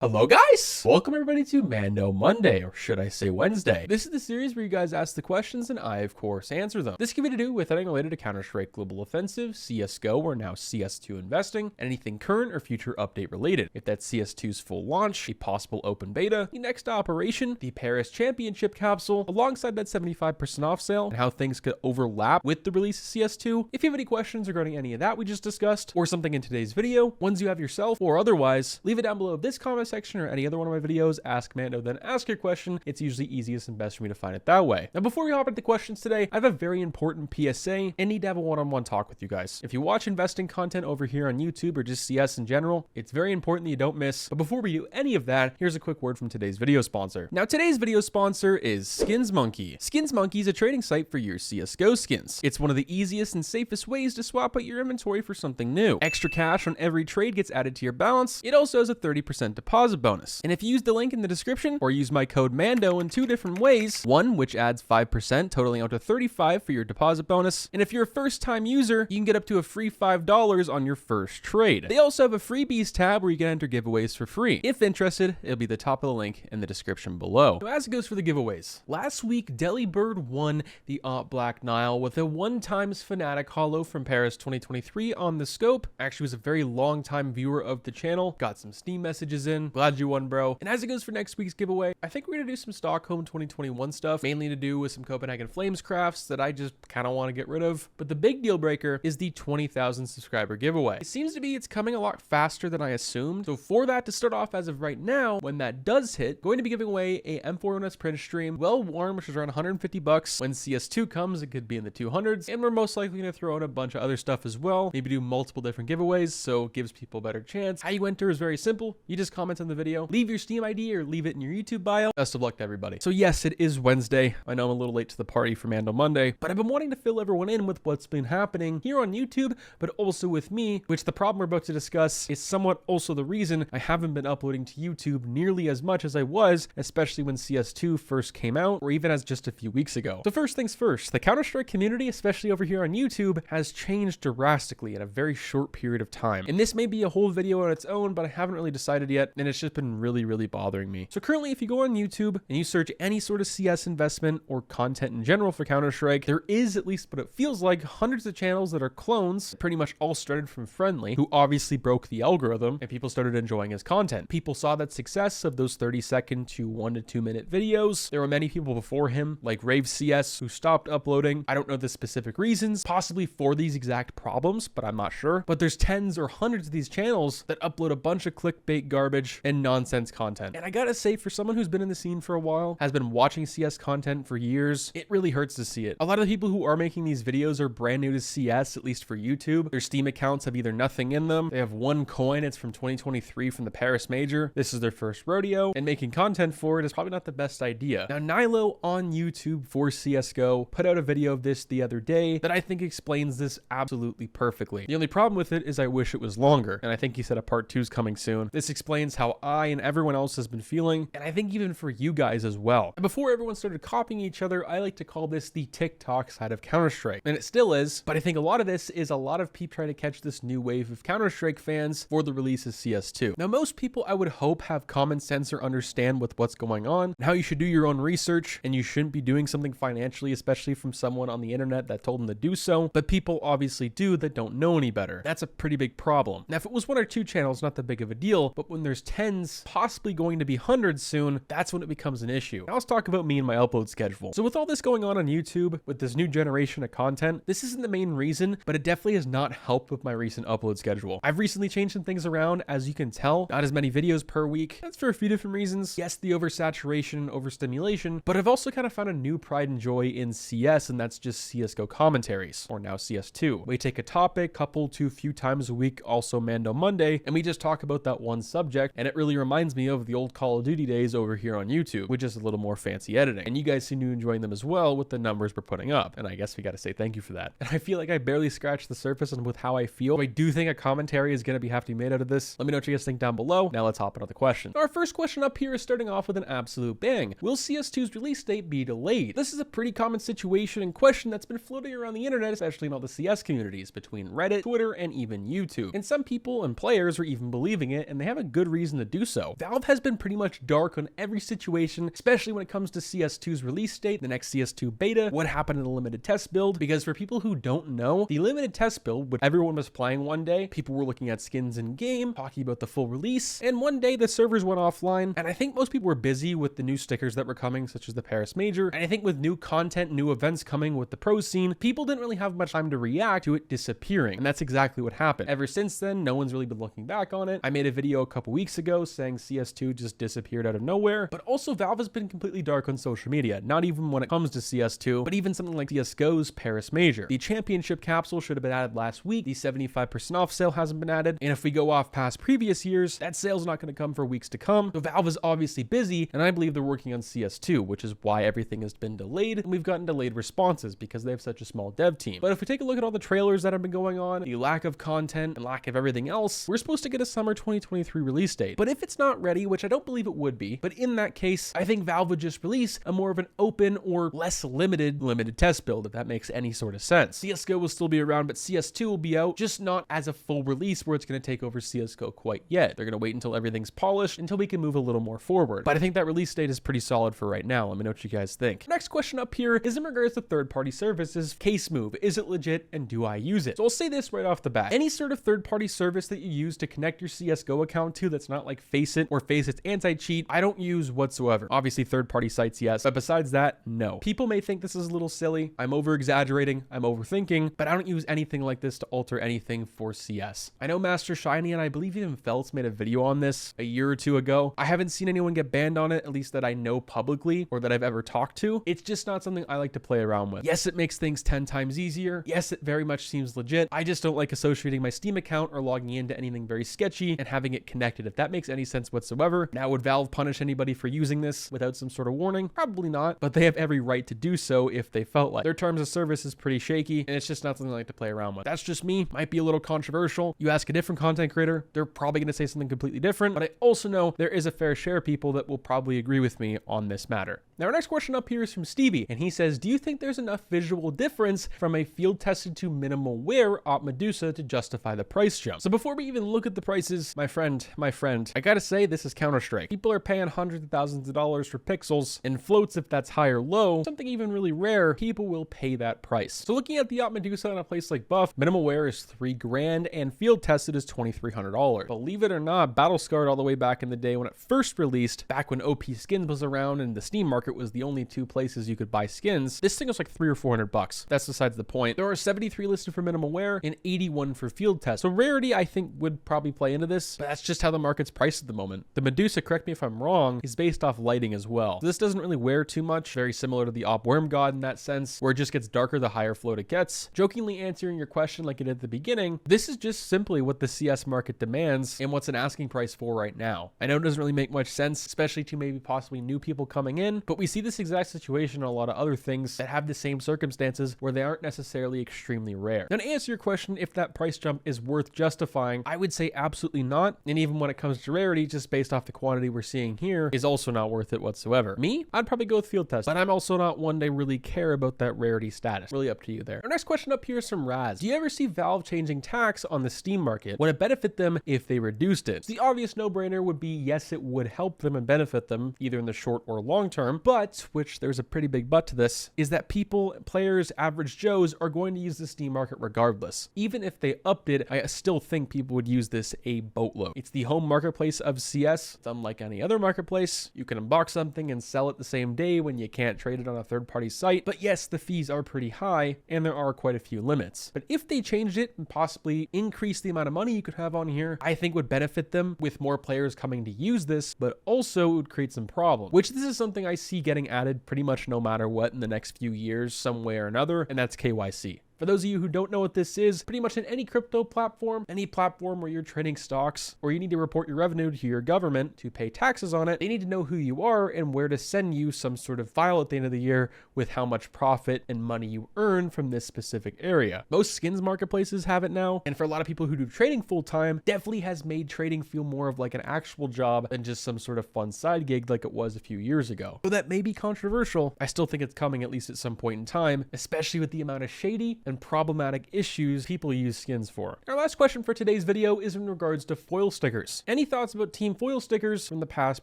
Hello guys! Welcome everybody to Mando Monday, or should I say Wednesday. This is the series where you guys ask the questions and I, of course, answer them. This can be to do with anything related to CounterStrike Global Offensive, CSGO, or now CS2 investing, and anything current or future update related. If that's CS2's full launch, a possible open beta, the next operation, the Paris Championship capsule, alongside that 75% off sale, and how things could overlap with the release of CS2. If you have any questions regarding any of that we just discussed, or something in today's video, ones you have yourself, or otherwise, leave it down below this comment section or any other one of my videos. Ask Mando, then ask your question. It's usually easiest and best for me to find it that way. Now, before we hop into questions today, I have a very important PSA and need to have a one-on-one talk with you guys. If you watch investing content over here on YouTube or just CS in general, it's very important that you don't miss. But before we do any of that, here's a quick word from today's video sponsor. Now, today's video sponsor is Skins Monkey. Skins Monkey is a trading site for your CSGO skins. It's one of the easiest and safest ways to swap out your inventory for something new. Extra cash on every trade gets added to your balance. It also has a 30% deposit bonus. And if you use the link in the description or use my code MANDO in two different ways, one which adds 5%, totaling out to 35 for your deposit bonus. And if you're a first-time user, you can get up to a free $5 on your first trade. They also have a freebies tab where you can enter giveaways for free. If interested, it'll be the top of the link in the description below. So as it goes for the giveaways, last week Delibird won the Black Nile with a 1x Fnatic holo from Paris 2023 on the scope. Actually was a very long time viewer of the channel, got some Steam messages in, glad you won, bro. And as it goes for next week's giveaway, I think we're gonna do some Stockholm 2021 stuff, mainly to do with some Copenhagen Flames crafts that I just kind of want to get rid of. But the big deal breaker is the 20,000 subscriber giveaway. It seems to be it's coming a lot faster than I assumed. So for that to start off as of right now, when that does hit, going to be giving away a M4OS print stream, well worn, which is around 150 bucks. When CS2 comes, it could be in the 200s, and we're most likely gonna throw out a bunch of other stuff as well. Maybe do multiple different giveaways, so it gives people a better chance. How you enter is very simple. You just comment on the video, leave your Steam ID or leave it in your YouTube bio. Best of luck to everybody. So yes, it is Wednesday. I know I'm a little late to the party for Mando-Monday, but I've been wanting to fill everyone in with what's been happening here on YouTube, but also with me, which the problem we're about to discuss is somewhat also the reason I haven't been uploading to YouTube nearly as much as I was, especially when CS2 first came out, or even as just a few weeks ago. So first things first, the CounterStrike community, especially over here on YouTube, has changed drastically in a very short period of time. And this may be a whole video on its own, but I haven't really decided yet, and it's just been really bothering me. So currently, if you go on YouTube and you search any sort of CS investment or content in general for Counter-Strike, there is, at least what it feels like, hundreds of channels that are clones, pretty much all started from Friendly, who obviously broke the algorithm and people started enjoying his content. People saw that success of those 30-second to 1 to 2 minute videos. There were many people before him, like Rave CS, who stopped uploading. I don't know the specific reasons, possibly for these exact problems, but I'm not sure. But there's tens or hundreds of these channels that upload a bunch of clickbait garbage and nonsense content. And I gotta say, for someone who's been in the scene for a while, has been watching CS content for years, it really hurts to see it. A lot of the people who are making these videos are brand new to CS, at least for YouTube. Their Steam accounts have either nothing in them, they have one coin, it's from 2023 from the Paris Major, this is their first rodeo, and making content for it is probably not the best idea. Now, Nilo on YouTube for CSGO put out a video of this the other day that I think explains this absolutely perfectly. The only problem with it is I wish it was longer, and I think he said a part 2 is coming soon. This explains how I and everyone else has been feeling, and I think even for you guys as well. And before everyone started copying each other, I like to call this the TikTok side of Counter-Strike, and it still is, but I think a lot of this is a lot of people trying to catch this new wave of Counter-Strike fans for the release of CS2. Now, most people I would hope have common sense or understand with what's going on, and how you should do your own research, and you shouldn't be doing something financially, especially from someone on the internet that told them to do so, but people obviously do that don't know any better. That's a pretty big problem. Now, if it was 1 or 2 channels, not that big of a deal, but when there's tens, possibly going to be hundreds soon, that's when it becomes an issue. Now let's talk about me and my upload schedule. So with all this going on YouTube, with this new generation of content, this isn't the main reason, but it definitely has not helped with my recent upload schedule. I've recently changed some things around, as you can tell, not as many videos per week. That's for a few different reasons. Yes, the oversaturation and overstimulation, but I've also kind of found a new pride and joy in CS, and that's just CSGO commentaries, or now CS2. We take a topic, couple to few times a week, also Mando-Monday, and we just talk about that one subject, and it really reminds me of the old Call of Duty days over here on YouTube, with just a little more fancy editing. And you guys seem to be enjoying them as well with the numbers we're putting up, and I guess we gotta say thank you for that. And I feel like I barely scratched the surface on with how I feel. I do think a commentary is gonna have to be made out of this. Let me know what you guys think down below. Now let's hop into the question. Our first question up here is starting off with an absolute bang. Will CS2's release date be delayed? This is a pretty common situation and question that's been floating around the internet, especially in all the CS communities between Reddit, Twitter, and even YouTube. And some people and players are even believing it, and they have a good reason reason to do so. Valve has been pretty much dark on every situation, especially when it comes to CS2's release date, the next CS2 beta, what happened in the limited test build, because for people who don't know, the limited test build, which everyone was playing one day, people were looking at skins in game, talking about the full release, and one day the servers went offline, and I think most people were busy with the new stickers that were coming, such as the Paris Major, and I think with new content, new events coming with the pro scene, people didn't really have much time to react to it disappearing, and that's exactly what happened. Ever since then, no one's really been looking back on it. I made a video a couple weeks ago saying CS2 just disappeared out of nowhere, but also Valve has been completely dark on social media, not even when it comes to CS2, but even something like CSGO's Paris Major. The championship capsule should have been added last week, the 75% off sale hasn't been added, and if we go off past previous years, that sale's not going to come for weeks to come, so Valve is obviously busy, and I believe they're working on CS2, which is why everything has been delayed, and we've gotten delayed responses because they have such a small dev team. But if we take a look at all the trailers that have been going on, the lack of content and lack of everything else, we're supposed to get a summer 2023 release date. But if it's not ready, which I don't believe it would be, but in that case, I think Valve would just release a more of an open or less limited test build, if that makes any sort of sense. CSGO will still be around, but CS2 will be out, just not as a full release where it's going to take over CSGO quite yet. They're going to wait until everything's polished, until we can move a little more forward. But I think that release date is pretty solid for right now. Let me know what you guys think. Next question up here is in regards to third-party services. Case move, is it legit and do I use it? So I'll say this right off the bat. Any sort of third-party service that you use to connect your CSGO account to that's not like Faceit or Faceit's anti-cheat, I don't use whatsoever. Obviously third-party sites, yes, but besides that, no. People may think this is a little silly. I'm over-exaggerating, I'm overthinking, but I don't use anything like this to alter anything for CS. I know Master Shiny and I believe even Feltz made a video on this a year or two ago. I haven't seen anyone get banned on it, at least that I know publicly or that I've ever talked to. It's just not something I like to play around with. Yes, it makes things 10 times easier. Yes, it very much seems legit. I just don't like associating my Steam account or logging into anything very sketchy and having it connected, if that makes any sense whatsoever. Now, would Valve punish anybody for using this without some sort of warning? Probably not, but they have every right to do so if they felt like. Their terms of service is pretty shaky, and it's just not something I like to play around with. That's just me. Might be a little controversial. You ask a different content creator, they're probably going to say something completely different, but I also know there is a fair share of people that will probably agree with me on this matter. Now, our next question up here is from Stevie, and he says, do you think there's enough visual difference from a field-tested to minimal wear Op Medusa to justify the price jump? So before we even look at the prices, my friend, I gotta say, this is CounterStrike. People are paying hundreds of thousands of dollars for pixels, and floats, if that's high or low, something even really rare, people will pay that price. So looking at the Op Medusa in a place like Buff, minimal wear is $3 grand, and field-tested is $2,300. Believe it or not, Battle Scarred all the way back in the day when it first released, back when OP Skins was around and the Steam market was the only two places you could buy skins, this thing was like $300 or $400. That's besides the point. There are 73 listed for minimal wear and 81 for field test. So rarity, I think, would probably play into this, but that's just how the market's priced at the moment. The Medusa, correct me if I'm wrong, is based off lighting as well. So this doesn't really wear too much, very similar to the Op Worm God in that sense, where it just gets darker the higher float it gets. Jokingly answering your question like it did at the beginning, this is just simply what the CS market demands and what's an asking price for right now. I know it doesn't really make much sense, especially to maybe possibly new people coming in, but we see this exact situation on a lot of other things that have the same circumstances where they aren't necessarily extremely rare. Now, to answer your question, if that price jump is worth justifying, I would say absolutely not. And even when it comes to rarity, just based off the quantity we're seeing here, is also not worth it whatsoever. Me, I'd probably go with field test, but I'm also not one to really care about that rarity status. Really up to you there. Our next question up here is from Raz. Do you ever see Valve changing tax on the Steam market? Would it benefit them if they reduced it? So the obvious no-brainer would be yes, it would help them and benefit them either in the short or long term, but, which there's a pretty big but to this, is that people, players, average Joes are going to use the Steam market regardless. Even if they upped it, I still think people would use this a boatload. It's the home marketplace of CS. It's unlike any other marketplace. You can unbox something and sell it the same day when you can't trade it on a third-party site. But yes, the fees are pretty high and there are quite a few limits. But if they changed it and possibly increased the amount of money you could have on here, I think would benefit them with more players coming to use this, but also would create some problems, which this is something I see getting added pretty much no matter what in the next few years, some way or another, and that's KYC. For those of you who don't know what this is, pretty much in any crypto platform, any platform where you're trading stocks or you need to report your revenue to your government to pay taxes on it, they need to know who you are and where to send you some sort of file at the end of the year with how much profit and money you earn from this specific area. Most skins marketplaces have it now, and for a lot of people who do trading full time, definitely has made trading feel more of like an actual job than just some sort of fun side gig like it was a few years ago. Though that may be controversial, I still think it's coming at least at some point in time, especially with the amount of shady and problematic issues people use skins for. Our last question for today's video is in regards to foil stickers. Any thoughts about team foil stickers from the past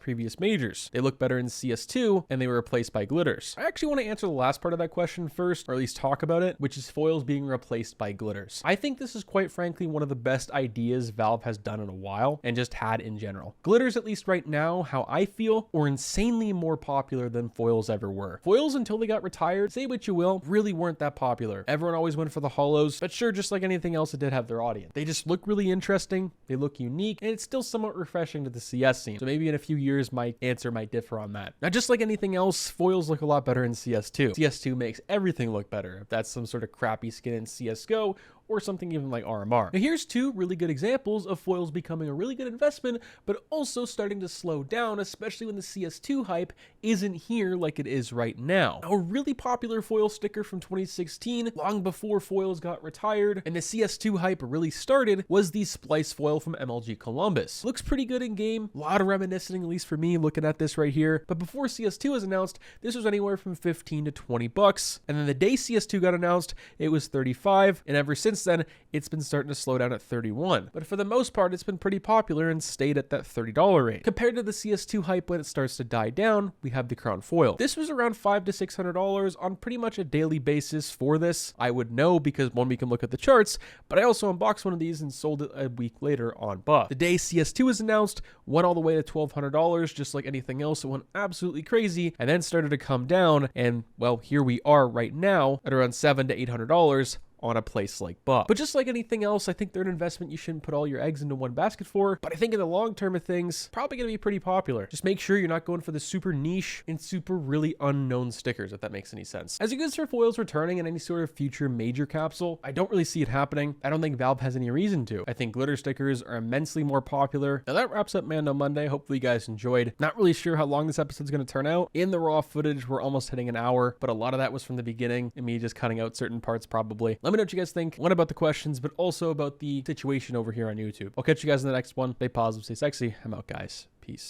previous majors? They look better in CS2 and they were replaced by glitters. I actually want to answer the last part of that question first, or at least talk about it, which is foils being replaced by glitters. I think this is quite frankly one of the best ideas Valve has done in a while and just had in general. Glitters, at least right now, how I feel, are insanely more popular than foils ever were. Foils, until they got retired, say what you will, really weren't that popular. Everyone always went for the holos, but sure, just like anything else, it did have their audience. They just look really interesting, they look unique, and it's still somewhat refreshing to the CS scene. So maybe in a few years, my answer might differ on that. Now, just like anything else, foils look a lot better in CS2. CS2 makes everything look better. If that's some sort of crappy skin in CSGO, or something even like RMR. Now here's two really good examples of foils becoming a really good investment, but also starting to slow down, especially when the CS2 hype isn't here like it is right now. Now, a really popular foil sticker from 2016, long before foils got retired and the CS2 hype really started, was the Splice foil from MLG Columbus. Looks pretty good in game, a lot of reminiscing, at least for me, looking at this right here. But before CS2 was announced, this was anywhere from 15 to 20 bucks. And then the day CS2 got announced, it was 35, and ever since then, it's been starting to slow down at 31. But for the most part, it's been pretty popular and stayed at that $30 range. Compared to the CS2 hype when it starts to die down, we have the Crown foil. This was around $500 to $600 on pretty much a daily basis for this. I would know because one, we can look at the charts, but I also unboxed one of these and sold it a week later on buff. The day CS2 was announced, went all the way to $1,200, just like anything else. It went absolutely crazy and then started to come down. And well, here we are right now at around $700 to $800 on a place like Buff. But just like anything else, I think they're an investment you shouldn't put all your eggs into one basket for, but I think in the long term of things, probably going to be pretty popular. Just make sure you're not going for the super niche and super really unknown stickers, if that makes any sense. As it goes for foils returning in any sort of future major capsule, I don't really see it happening. I don't think Valve has any reason to. I think glitter stickers are immensely more popular. Now that wraps up Mando Monday. Hopefully you guys enjoyed. Not really sure how long this episode's going to turn out. In the raw footage, we're almost hitting an hour, but a lot of that was from the beginning and me just cutting out certain parts probably. Let me know what you guys think. One, about the questions, but also about the situation over here on YouTube. I'll catch you guys in the next one. Stay positive, stay sexy. I'm out, guys. Peace.